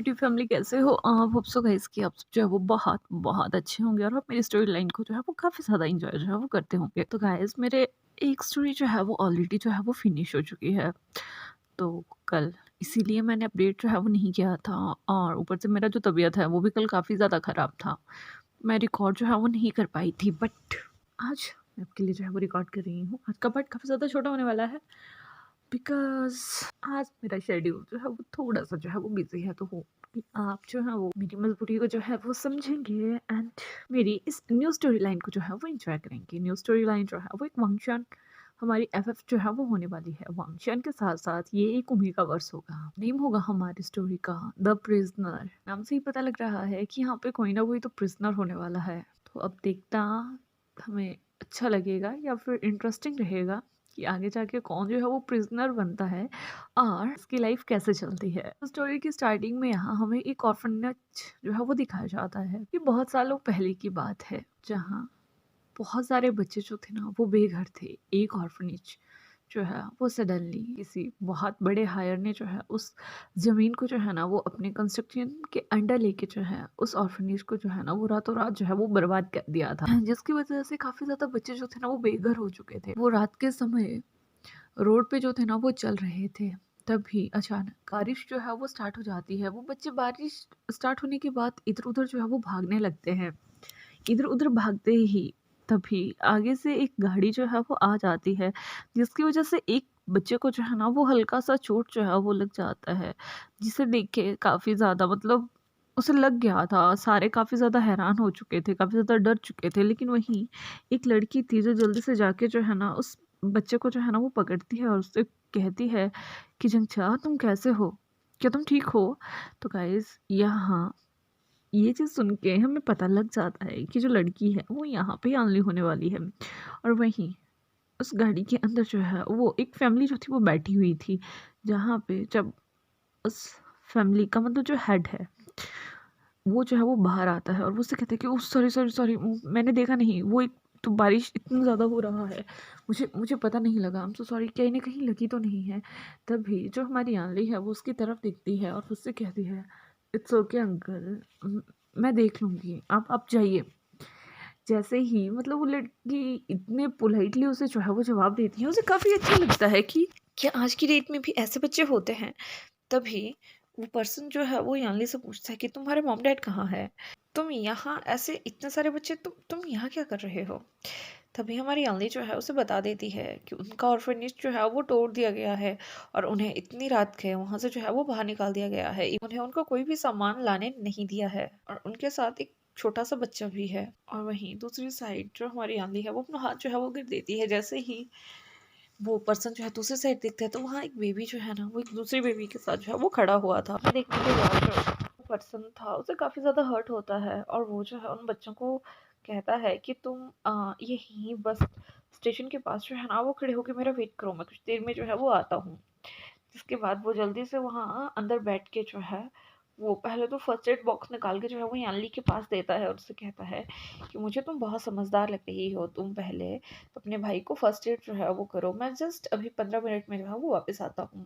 Creative family कैसे हो आप? होप सो गाइस कि आप सब जो है वो बहुत बहुत अच्छे होंगे और आप मेरी स्टोरी लाइन को जो है वो काफ़ी ज़्यादा एंजॉय जो है वो करते होंगे। तो गाइस मेरे एक स्टोरी जो है वो ऑलरेडी जो है वो फिनिश हो चुकी है। तो कल इसीलिए मैंने अपडेट जो है वो नहीं किया था और ऊपर से मेरा जो तबीयत है वो भी कल काफ़ी ज़्यादा ख़राब था। मैं रिकॉर्ड जो है वो नहीं कर पाई थी, बट आज मैं आपके लिए जो है वो रिकॉर्ड कर रही हूँ। आज का पार्ट काफ़ी ज़्यादा छोटा होने वाला है बिकॉज़ आज मेरा शेड्यूल जो है वो थोड़ा-सा जो है वो बिज़ी है, तो होप कि आप जो है वो मेरी मजबूरी को जो है वो समझेंगे एंड मेरी इस न्यू स्टोरी लाइन को जो है वो एन्जॉय करेंगे। न्यू स्टोरी लाइन जो है वो एक फंक्शन हमारी एफएफ जो है वो होने वाली है। फंक्शन के साथ-साथ ये एक ओमेगा वर्स होगा। नेम होगा हमारी स्टोरी का द प्रिज़नर। नाम से ही पता लग रहा है कि यहाँ पे कोई ना कोई तो प्रिज़नर होने वाला है। तो अब देखना हमें अच्छा लगेगा या फिर इंटरेस्टिंग रहेगा कि आगे जाके कौन जो है वो प्रिजनर बनता है और उसकी लाइफ कैसे चलती है। स्टोरी की स्टार्टिंग में यहाँ हमें एक ऑर्फनेज जो है वो दिखाया जाता है। ये बहुत सालों पहले की बात है जहाँ बहुत सारे बच्चे जो थे ना वो बेघर थे। एक ऑर्फनेज जो है वो सडनली किसी बहुत बड़े हायर ने जो है उस ज़मीन को जो है ना वो अपने कंस्ट्रक्शन के अंडर लेके जो है उस ऑर्फनेज को जो है ना वो रातों रात जो है वो बर्बाद कर दिया था, जिसकी वजह से काफ़ी ज़्यादा बच्चे जो थे ना वो बेघर हो चुके थे। वो रात के समय रोड पे जो थे ना वो चल रहे थे। तभी अचानक बारिश जो है वो स्टार्ट हो जाती है। वो बच्चे बारिश स्टार्ट होने के बाद इधर-उधर जो है वो भागने लगते हैं। इधर-उधर भागते ही तभी आगे से एक गाड़ी जो है वो आ जाती है, जिसकी वज़ह से एक बच्चे को जो है ना वो हल्का-सा चोट जो है वो लग जाता है, जिसे देख के काफ़ी ज़्यादा मतलब उसे लग गया था। सारे काफ़ी ज़्यादा हैरान हो चुके थे, काफ़ी ज़्यादा डर चुके थे। लेकिन वहीं एक लड़की थी जो जल्दी से जाके जो है ना उस बच्चे को जो है ना वो पकड़ती है और उससे कहती है कि "जंगचा तुम कैसे हो? क्या तुम ठीक हो?" तो गाइज़ यहाँ ये चीज़ सुन के हमें पता लग जाता है कि जो लड़की है वो यहाँ पे ऑनली होने वाली है। और वहीं उस गाड़ी के अंदर जो है वो एक फैमिली जो थी वो बैठी हुई थी, जहाँ पे जब उस फैमिली का मतलब जो हेड है वो जो है वो बाहर आता है और वो उससे कहता है कि ओह सॉरी सॉरी सॉरी, मैंने देखा नहीं, वो एक तो बारिश इतना ज़्यादा हो रहा है, मुझे मुझे पता नहीं लगा, आई एम सो सॉरी, कहीं ना कहीं लगी तो नहीं है। तभी जो हमारी आंली है वो उसकी तरफ देखती है और उससे कहती है इट्स ओके अंकल, मैं देख लूँगी, आप जाइए। जैसे ही मतलब वो लड़की इतने पोलाइटली उसे जो है वो जवाब देती है, उसे काफ़ी अच्छा लगता है कि क्या आज की डेट में भी ऐसे बच्चे होते हैं। तभी वो पर्सन जो है वो यानली से पूछता है कि तुम्हारे मॉम डैड कहाँ है? तुम यहाँ ऐसे इतने सारे बच्चे, तुम यहाँ क्या कर रहे हो? तभी हमारी यानली जो है उसे बता देती है कि उनका ऑर्फनेज जो है वो तोड़ दिया गया है और उन्हें इतनी रात के वहाँ से जो है वो बाहर निकाल दिया गया है। उन्हें उनका कोई भी सामान लाने नहीं दिया है और उनके साथ एक छोटा सा बच्चा भी है। और वहीं दूसरी साइड जो हमारी यानली है वो अपना हाथ जो है वो गिर देती है। जैसे ही वो पर्सन जो है दूसरी साइड देखता है तो वहाँ एक बेबी जो है ना वो एक दूसरी बेबी के साथ जो है वो खड़ा हुआ था। देखने के बाद जो पर्सन था उसे काफ़ी ज़्यादा हर्ट होता है और वो जो है उन बच्चों को कहता है कि तुम यहीं बस स्टेशन के पास जो है ना वो खड़े होकर मेरा वेट करो, मैं कुछ देर में जो है वो आता हूँ। जिसके बाद वो जल्दी से वहाँ अंदर बैठ के जो है वो पहले तो फर्स्ट एड बॉक्स निकाल के जो है वो यानली के पास देता है और उससे कहता है कि मुझे तुम बहुत समझदार लग रही हो, तुम पहले अपने भाई को फर्स्ट एड जो है वो करो, मैं जस्ट अभी 15 मिनट में जो है वो वापस आता हूँ।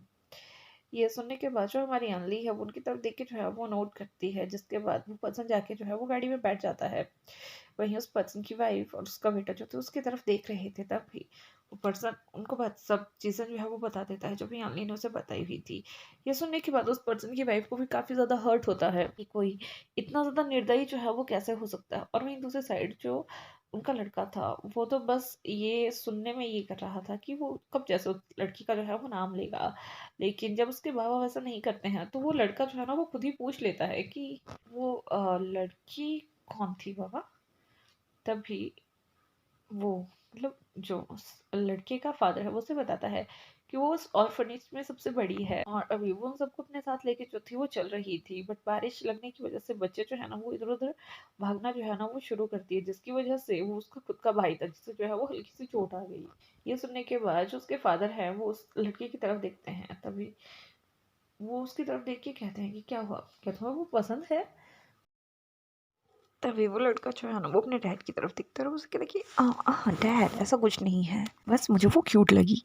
ये सुनने के बाद जो हमारी अनली है वो उनकी तरफ देख के जो है वो नोट करती है, जिसके बाद वो पर्सन जाके जो है वो गाड़ी में बैठ जाता है। वहीं उस पर्सन की वाइफ और उसका बेटा जो थे उसकी तरफ देख रहे थे, तब भी वो पर्सन उनको बात सब चीज़ें जो है वो बता देता है जो भी अनली ने उसे बताई हुई थी। ये सुनने के बाद उस पर्सन की वाइफ को भी काफ़ी ज़्यादा हर्ट होता है कि कोई इतना ज़्यादा निर्दयी जो है वो कैसे हो सकता है। और वहीं दूसरी साइड जो उनका लड़का था वो तो बस ये सुनने में ये कर रहा था कि वो कब जैसे उस लड़की का जो है वो नाम लेगा। लेकिन जब उसके बाबा वैसा नहीं करते हैं तो वो लड़का जो है ना वो खुद ही पूछ लेता है कि वो लड़की कौन थी बाबा। तभी वो मतलब जो उस लड़के का फादर है वो उसे बताता है कि वो उस ऑर्फनेज में सबसे बड़ी है और अभी वो उन सबको अपने साथ लेके जो थी वो चल रही थी, बट बारिश लगने की वजह से बच्चे जो है ना वो इधर उधर भागना जो है ना वो शुरू करती है, जिसकी वजह से वो उसका खुद का भाई था जिससे जो है वो हल्की सी चोट आ गई। ये सुनने के बाद जो उसके फादर है वो उस लड़के की तरफ देखते हैं। तभी वो उसकी तरफ देख के कहते हैं कि क्या हुआ, क्या तुम्हें वो पसंद है? तभी वो लड़का जो है ना वो अपने डैड की तरफ देखता है और उसे कहता है कि डैड ऐसा कुछ नहीं है, बस मुझे वो क्यूट लगी।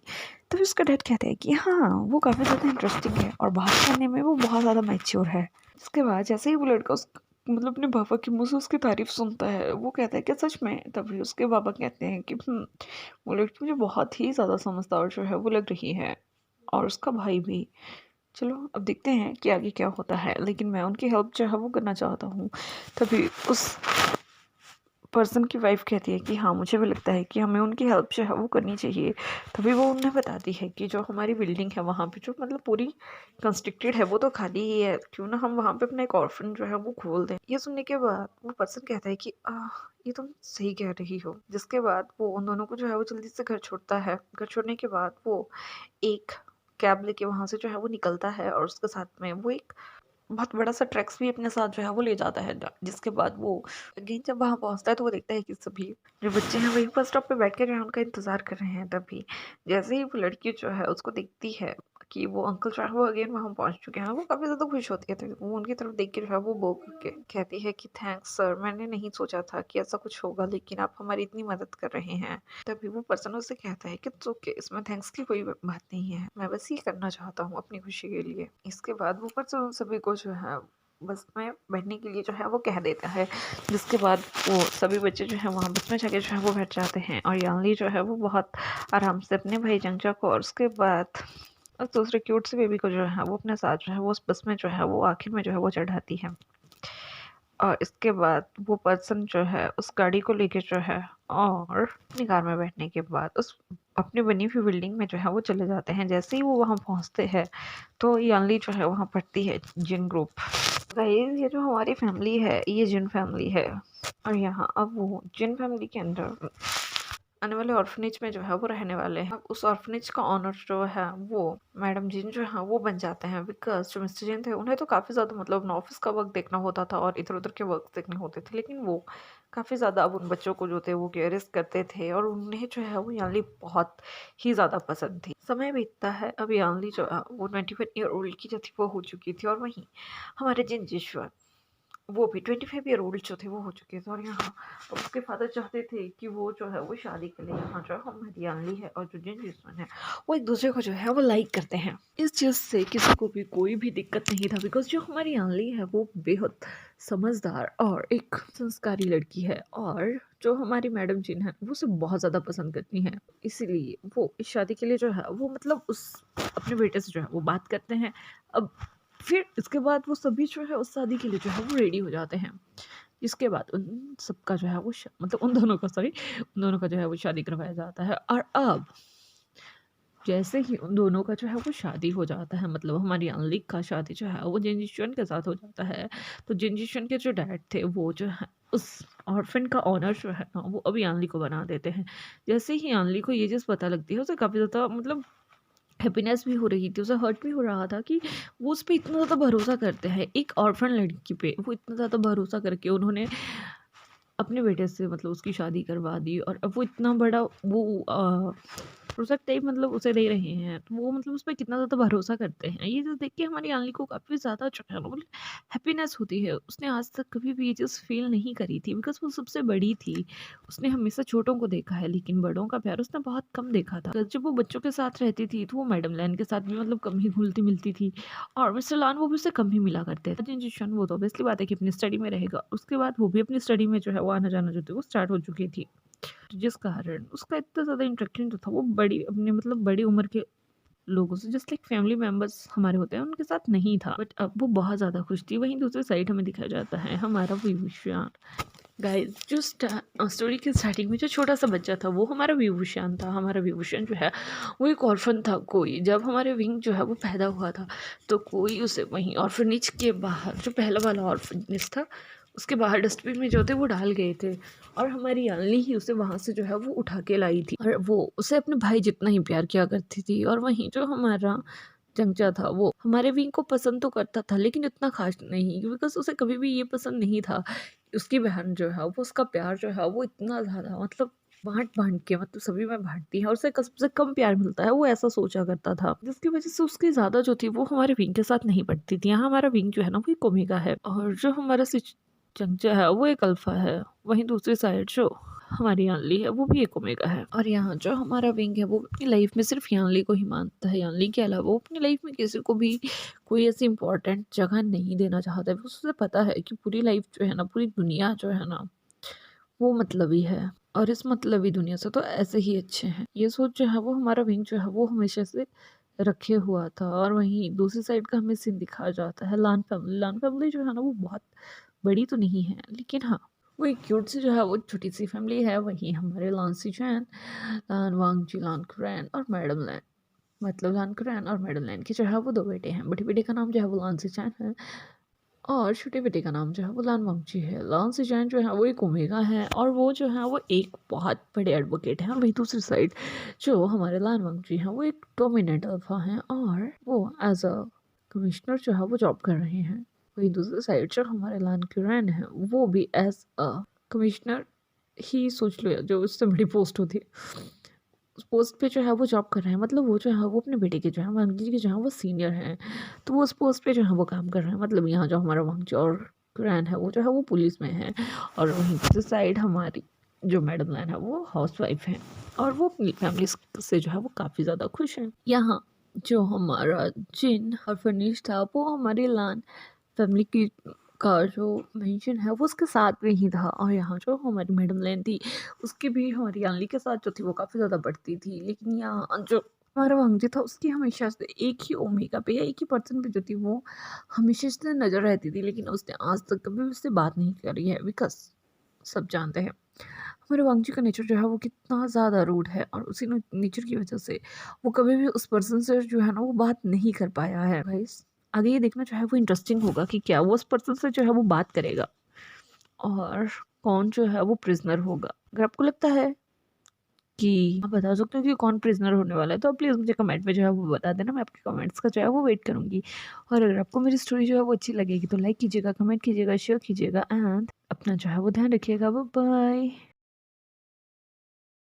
तो फिर उसका डैड कहता है कि हाँ वो काफ़ी ज़्यादा इंटरेस्टिंग है और बात करने में वो बहुत ज़्यादा मैच्योर है। उसके बाद जैसे ही वो लड़का उस मतलब अपने पापा के मुँह से उसकी तारीफ सुनता है वो कहता है कि सच में। तभी उसके पापा कहते हैं कि वो लड़की मुझे बहुत ही ज़्यादा समझदार जो है वो लग रही है और उसका भाई भी। चलो अब देखते हैं कि आगे क्या होता है, लेकिन मैं उनकी हेल्प जो है वो करना चाहता हूँ। तभी उस पर्सन की वाइफ कहती है कि हाँ मुझे भी लगता है कि हमें उनकी हेल्प जो है वो करनी चाहिए। तभी वो उन्हें बताती है कि जो हमारी बिल्डिंग है वहाँ पे जो मतलब पूरी कंस्ट्रक्टेड है वो तो खाली ही है, क्यों ना हम वहाँ पे अपना एक ऑर्फन जो है वो खोल दें। ये सुनने के बाद वो पर्सन कहता है कि ये तुम सही कह रही हो। जिसके बाद वो उन दोनों को जो है वो जल्दी से घर छोड़ता है। घर छोड़ने के बाद वो एक कैब लेके वहाँ से जो है वो निकलता है और उसके साथ में वो एक बहुत बड़ा-सा ट्रैक्स भी अपने साथ जो है वो ले जाता है। जिसके बाद वो अगेन जब वहाँ पहुँचता है तो वो देखता है कि सभी जो बच्चे हैं वही बस स्टॉप पे बैठ के जो है उनका इंतज़ार कर रहे हैं। तभी जैसे ही वो लड़की जो है उसको देखती है कि वो अंकल जो है वो अगेन वहाँ पहुँच चुके हैं, वो काफ़ी ज़्यादा खुश होती है। तो वो उनकी तरफ देख के जो है वो बो के कहती है कि थैंक्स सर, मैंने नहीं सोचा था कि ऐसा कुछ होगा, लेकिन आप हमारी इतनी मदद कर रहे हैं। तभी वो पर्सन उससे कहता है कि इट्स ओके, इसमें थैंक्स की कोई बात नहीं है, मैं बस ये करना चाहता हूँ अपनी खुशी के लिए। इसके बाद वो पर्सन उन सभी को जो है बस में बैठने के लिए जो है वो कह देता है। जिसके बाद वो सभी बच्चे जो है वहाँ बस में जाके जो है वो बैठ जाते हैं और यानली जो है वो बहुत आराम से अपने भाई जंगचा को और उसके बाद उस दूसरे क्यूट से बेबी को जो है वो अपने साथ जो है वो उस बस में जो है वो आखिर में जो है वो चढ़ाती है। और इसके बाद वो पर्सन जो है उस गाड़ी को लेके जो है और अपनी कार में बैठने के बाद उस अपनी बनी हुई बिल्डिंग में जो है वो चले जाते हैं। जैसे ही वो वहाँ पहुँचते हैं तो यानली जो है वहाँ पढ़ती है जिन ग्रुप। गाइस ये जो हमारी फैमिली है ये जिन फैमिली है और यहाँ अब वो जिन फैमिली के अंदर आने वाले ऑर्फनेज में जो है वो रहने वाले हैं। अब उस ऑर्फनेज का ऑनर जो है वो मैडम जिन जो है वो बन जाते हैं, बिकॉज जो मिस्टर जिन थे उन्हें तो काफ़ी ज़्यादा मतलब अपना ऑफिस का वर्क देखना होता था और इधर उधर के वर्क देखने होते थे, लेकिन वो काफ़ी ज़्यादा अब उन बच्चों को जो थे वो केयरस करते थे और उन्हें जो है वो यानली बहुत ही ज़्यादा पसंद थी। समय बीतता है, अब यानली जो है वो 21 ईयर ओल्ड की जो थी वो हो चुकी थी और वहीं हमारे जिन जिश्वर वो भी 25 ईयर ओल्ड जो थे वो हो चुके थे और यहाँ अब उसके फादर चाहते थे कि वो जो है वो शादी के लिए यहाँ जो हम हरियाणवी है और जो जिन जिसमें है वो एक दूसरे को जो है वो लाइक करते हैं। इस चीज़ से किसी को भी कोई भी दिक्कत नहीं था, बिकॉज जो हमारी यानली है वो बेहद समझदार और एक संस्कारी लड़की है और जो हमारी मैडम जिन है वो उसे बहुत ज़्यादा पसंद करती हैं। इसीलिए वो इस शादी के लिए जो है वो मतलब उस अपने बेटे से जो है वो बात करते हैं। अब फिर इसके बाद वो सभी जो है उस शादी के लिए जो है वो रेडी हो जाते हैं। इसके बाद उन सबका जो है वो मतलब उन दोनों का उन दोनों का जो है वो शादी करवाया जाता है और अब जैसे ही उन दोनों का जो है वो शादी हो जाता है, मतलब हमारी अनलिक का शादी जो है वो जिनजिशन के साथ हो जाता है। तो जिनजिशन के जो डैड थे वो जो है उस ऑर्फन का ऑनर जो है ना वो अभी अनली को बना देते हैं। जैसे ही अनली को ये चीज़ पता लगती है उसे काफ़ी ज़्यादा मतलब हैप्पीनेस भी हो रही थी, उसे हर्ट भी हो रहा था कि वो उस पे इतना ज़्यादा भरोसा करते हैं, एक ऑर्फन लड़की पे वो इतना ज़्यादा भरोसा करके उन्होंने अपने बेटे से मतलब उसकी शादी करवा दी और अब वो इतना बड़ा वो प्रोजेक्ट टाइप मतलब उसे दे रहे हैं, तो वो मतलब उस पे कितना ज़्यादा भरोसा करते हैं। ये चीज़ देख के हमारी आंली को काफ़ी ज़्यादा जो है ना मतलब हैप्पीनेस होती है। उसने आज तक कभी भी ये चीज़ फ़ील नहीं करी थी, बिकॉज़ वो सबसे बड़ी थी। उसने हमेशा छोटों को देखा है, लेकिन बड़ों का प्यार उसने बहुत कम देखा था। जब वो बच्चों के साथ रहती थी, तो वो मैडम लैन के साथ भी मतलब कम ही घुलती-मिलती थी और मिस्टर लान वो भी उससे कम ही मिला करते थे। जिनजिशन वो तो ऑब्वियसली बात है कि अपनी स्टडी में रहेगा। उसके बाद वो भी अपनी स्टडी में जो है वो आना-जाना जो थी वो स्टार्ट हो चुकी थी। जिस कारण उसका इतना ज़्यादा इंटरेक्शन जो था वो बड़ी अपने मतलब बड़ी उम्र के लोगों से जस्ट लाइक फैमिली मेंबर्स हमारे होते हैं उनके साथ नहीं था। बट अब वो बहुत ज़्यादा खुश थी। वहीं दूसरी साइड हमें दिखाया जाता है हमारा विभूषण। गाइस जो स्टोरी की स्टार्टिंग में जो छोटा सा बच्चा था वो हमारा विभूषण था। हमारा विभूषण जो है वो एक ऑर्फन था। कोई जब हमारे विंग जो है वो पैदा हुआ था तो कोई उसे वहीं ऑर्फनेज के बाहर जो पहला वाला ऑर्फनेज था उसके बाहर डस्टबिन में जो थे वो डाल गए थे और हमारी यानली ही उसे वहाँ से जो है वो उठा के लाई थी और वो उसे अपने भाई जितना ही प्यार किया करती थी। और वहीं जो हमारा चंचा था वो हमारे विंग को पसंद तो करता था लेकिन इतना खास नहीं, बिकॉज उसे कभी भी ये पसंद नहीं था उसकी बहन जो है वो उसका प्यार जो है वो इतना ज़्यादा मतलब बाँट के मतलब सभी में बाँटती है और उसे सबसे कम प्यार मिलता है, वो ऐसा सोचा करता था। जिसकी वज़ह से उसकी ज़्यादा जो थी वो हमारे विंग के साथ नहीं बढ़ती थी। यहाँ हमारा विंग जो है ना वो एक ओमेगा है और जो हमारा जंग जो है वो एक अल्फ़ा है, वहीं दूसरी साइड जो हमारी यानली है वो भी एक ओमेगा है। और यहाँ जो हमारा विंग है वो अपनी लाइफ़ में सिर्फ़ यानली को ही मानता है, यानली के अलावा वो अपनी लाइफ़ में किसी को भी कोई ऐसी इम्पोर्टेंट जगह नहीं देना चाहता है। उसे पता है कि पूरी लाइफ़ जो है ना, पूरी दुनिया जो है ना, वो मतलबी है और इस मतलबी दुनिया से तो ऐसे ही अच्छे हैं। ये सोच जो है वो हमारा विंग जो है वो हमेशा से रखे हुआ था। और वहीं दूसरी साइड का हमें सीन दिखाया जाता है लान फैमिली। लान फैमिली जो है ना वो बहुत बड़ी तो नहीं है, लेकिन हाँ, वो एक क्यूट सी जो है वो छोटी-सी फैमिली है। वहीं हमारे लांसी चैन, लान वांगजी, लान खुरैन और मैडम लैन, मतलब लान खुरैन और मैडम लैन के जो है वो 2 बेटे हैं। बड़े बेटे का नाम जो है वो लांसी चैन है और छोटे बेटे का नाम जो है वो लान वांगजी है। लान सीजैन जो है वो एक ओमेगा है और वो जो है वो एक बहुत बड़े एडवोकेट हैं। और वहीं दूसरी साइड जो हमारे लान वांगजी हैं वो एक डोमिनेंट अल्फा हैं और वो एज अ कमिश्नर जो है वो जॉब कर रहे हैं। वहीं दूसरी साइड जो हमारे लान क्यूरैन है वो भी एज अ कमिश्नर ही सोच लो, जो उससे बड़ी पोस्ट होती है उस पोस्ट पे जो है वो जॉब कर रहे हैं। मतलब वो जो है वो अपने बेटे के जो है वांगजी के जो है वो सीनियर हैं, तो वो उस पोस्ट पे जो है वो काम कर रहे हैं। मतलब यहाँ जो हमारा वांगजी और कुरैन है वो जो है वो पुलिस में है और वहीं दूसरी साइड हमारी जो मैडम लैन है वो हाउसवाइफ है और वो अपनी फैमिली से जो है वो काफ़ी ज़्यादा खुश हैं। यहाँ जो हमारा जिन और फर्निश था वो हमारी लान फैमिली की का जो मेंशन है वो उसके साथ में ही था। और यहाँ जो हमारी मैडम लैन थी उसकी भी हमारी यानली के साथ जो थी वो काफ़ी ज़्यादा बढ़ती थी। लेकिन यहाँ जो हमारा वांगजी था उसकी हमेशा से एक ही ओमेगा पे या एक ही पर्सन पे जो थी वो हमेशा से नज़र रहती थी, लेकिन उसने आज तक कभी उससे बात नहीं करी है। बिकॉज सब जानते हैं हमारे वांगजी का नेचर जो है वो कितना ज़्यादा रूड है और उसी नेचर की वजह से वो कभी भी उस पर्सन से जो है ना वो बात नहीं कर पाया है। गाइस, आगे ये देखना जो है वो इंटरेस्टिंग होगा कि क्या वो उस पर्सन से जो है वो बात करेगा और कौन जो है वो प्रिजनर होगा। अगर आपको लगता है कि आप बता सकते हो कि कौन प्रिजनर होने वाला है तो आप प्लीज़ मुझे कमेंट में जो है वो बता देना। मैं आपके कमेंट्स का जो है वो वेट करूँगी। और अगर आपको मेरी स्टोरी जो है वो अच्छी लगेगी तो लाइक कीजिएगा, कमेंट कीजिएगा, शेयर कीजिएगा एंड अपना जो है वो ध्यान रखिएगा। Bye bye.